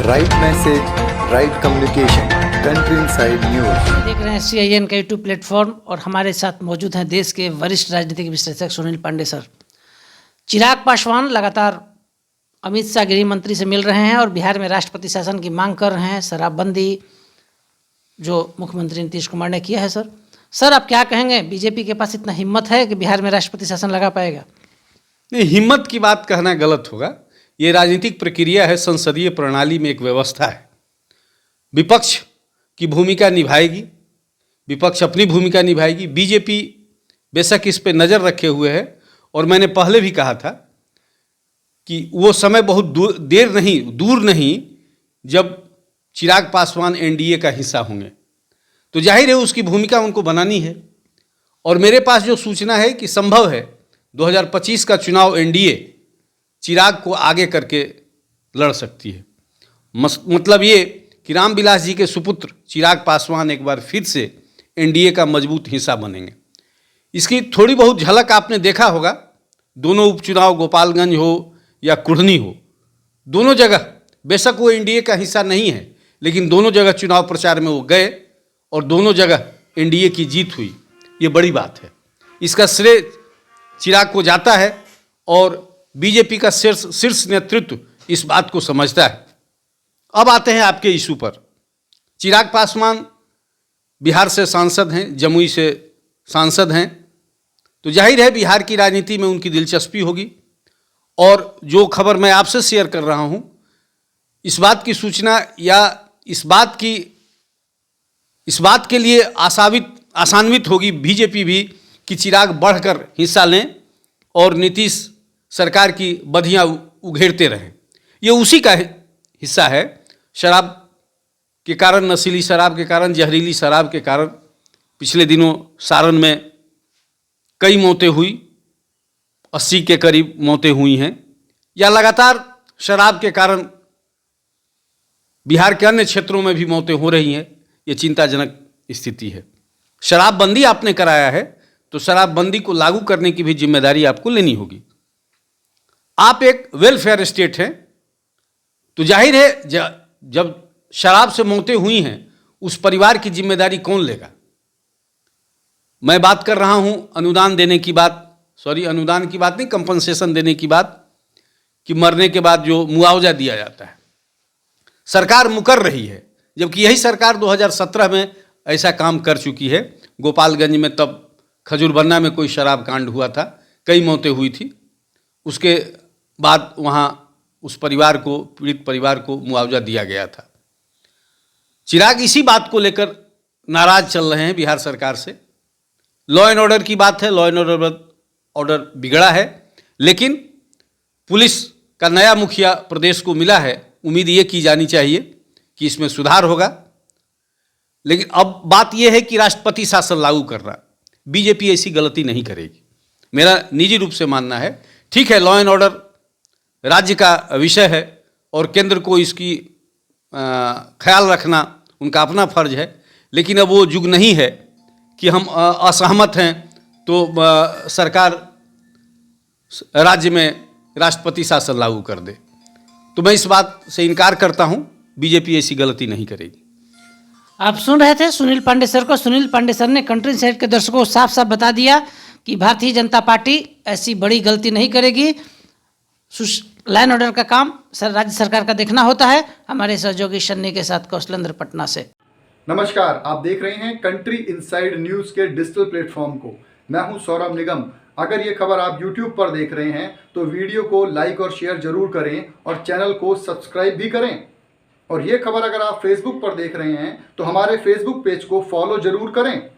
Right message, right communication, country inside news. देख रहे हैं CIN का यूट्यूब प्लेटफॉर्म और हमारे साथ मौजूद हैं देश के वरिष्ठ राजनीतिक विश्लेषक सुनील पांडे सर। चिराग पासवान लगातार अमित शाह गृह मंत्री से मिल रहे हैं और बिहार में राष्ट्रपति शासन की मांग कर रहे हैं, शराबबंदी जो मुख्यमंत्री नीतीश कुमार ने किया है। सर आप क्या कहेंगे, बीजेपी के पास इतना हिम्मत है कि बिहार में राष्ट्रपति शासन लगा पाएगा? नहीं, हिम्मत की बात कहना गलत होगा। ये राजनीतिक प्रक्रिया है, संसदीय प्रणाली में एक व्यवस्था है। विपक्ष की भूमिका निभाएगी, विपक्ष अपनी भूमिका निभाएगी। बीजेपी बेशक इस पे नज़र रखे हुए है और मैंने पहले भी कहा था कि वो समय बहुत दूर नहीं जब चिराग पासवान NDA का हिस्सा होंगे, तो जाहिर है उसकी भूमिका उनको बनानी है। और मेरे पास जो सूचना है कि संभव है 2025 का चुनाव NDA चिराग को आगे करके लड़ सकती है। मतलब ये कि रामविलास जी के सुपुत्र चिराग पासवान एक बार फिर से NDA का मजबूत हिस्सा बनेंगे। इसकी थोड़ी बहुत झलक आपने देखा होगा। दोनों उपचुनाव, गोपालगंज हो या कुढ़नी हो, दोनों जगह बेशक वो NDA का हिस्सा नहीं है, लेकिन दोनों जगह चुनाव प्रचार में वो गए और दोनों जगह NDA की जीत हुई। ये बड़ी बात है, इसका श्रेय चिराग को जाता है और बीजेपी का शीर्ष नेतृत्व इस बात को समझता है। अब आते हैं आपके इशू पर। चिराग पासवान बिहार से सांसद हैं, जमुई से सांसद हैं, तो जाहिर है बिहार की राजनीति में उनकी दिलचस्पी होगी। और जो खबर मैं आपसे शेयर कर रहा हूं, इस बात की सूचना या इस बात के लिए आशान्वित होगी बीजेपी भी कि चिराग बढ़कर हिस्सा लें और नीतीश सरकार की बधियां उघेड़ते रहें। ये उसी का हिस्सा है। शराब के कारण, नशीली शराब के कारण, जहरीली शराब के कारण पिछले दिनों सारण में कई मौतें हुई, 80 के करीब मौतें हुई हैं। या लगातार शराब के कारण बिहार के अन्य क्षेत्रों में भी मौतें हो रही हैं। ये चिंताजनक स्थिति है। शराबबंदी आपने कराया है तो शराबबंदी को लागू करने की भी जिम्मेदारी आपको लेनी होगी। आप एक वेलफेयर स्टेट हैं, तो जाहिर है जब शराब से मौतें हुई हैं उस परिवार की जिम्मेदारी कौन लेगा? मैं बात कर रहा हूं अनुदान देने की बात, अनुदान की बात नहीं, कंपनसेशन देने की बात, कि मरने के बाद जो मुआवजा दिया जाता है। सरकार मुकर रही है, जबकि यही सरकार 2017 में ऐसा काम कर चुकी है। गोपालगंज में तब खजूरबन्ना में कोई शराब कांड हुआ था, कई मौतें हुई थी। उसके बाद वहाँ उस परिवार को, पीड़ित परिवार को मुआवजा दिया गया था। चिराग इसी बात को लेकर नाराज चल रहे हैं बिहार सरकार से। लॉ एंड ऑर्डर की बात है, लॉ एंड ऑर्डर बिगड़ा है, लेकिन पुलिस का नया मुखिया प्रदेश को मिला है। उम्मीद ये की जानी चाहिए कि इसमें सुधार होगा। लेकिन अब बात यह है कि राष्ट्रपति शासन लागू करना, बीजेपी ऐसी गलती नहीं करेगी, मेरा निजी रूप से मानना है। ठीक है, लॉ एंड ऑर्डर राज्य का विषय है और केंद्र को इसकी ख्याल रखना उनका अपना फर्ज है, लेकिन अब वो युग नहीं है कि हम असहमत हैं तो सरकार राज्य में राष्ट्रपति शासन लागू कर दे। तो मैं इस बात से इनकार करता हूं, बीजेपी ऐसी गलती नहीं करेगी। आप सुन रहे थे सुनील पांडे सर को। सुनील पांडे सर ने कंट्री साइड के दर्शकों को साफ साफ बता दिया कि भारतीय जनता पार्टी ऐसी बड़ी गलती नहीं करेगी। लाइन ऑर्डर का काम राज्य सरकार का देखना होता है। हमारे सहयोगी शन्नी के साथ कौशलेंद्र पटना से। नमस्कार, आप देख रहे हैं कंट्री इनसाइड न्यूज के डिजिटल प्लेटफॉर्म को। मैं हूं सौरभ निगम। अगर ये खबर आप YouTube पर देख रहे हैं तो वीडियो को लाइक और शेयर जरूर करें और चैनल को सब्सक्राइब भी करें। और ये खबर अगर आप Facebook पर देख रहे हैं तो हमारे Facebook पेज को फॉलो जरूर करें।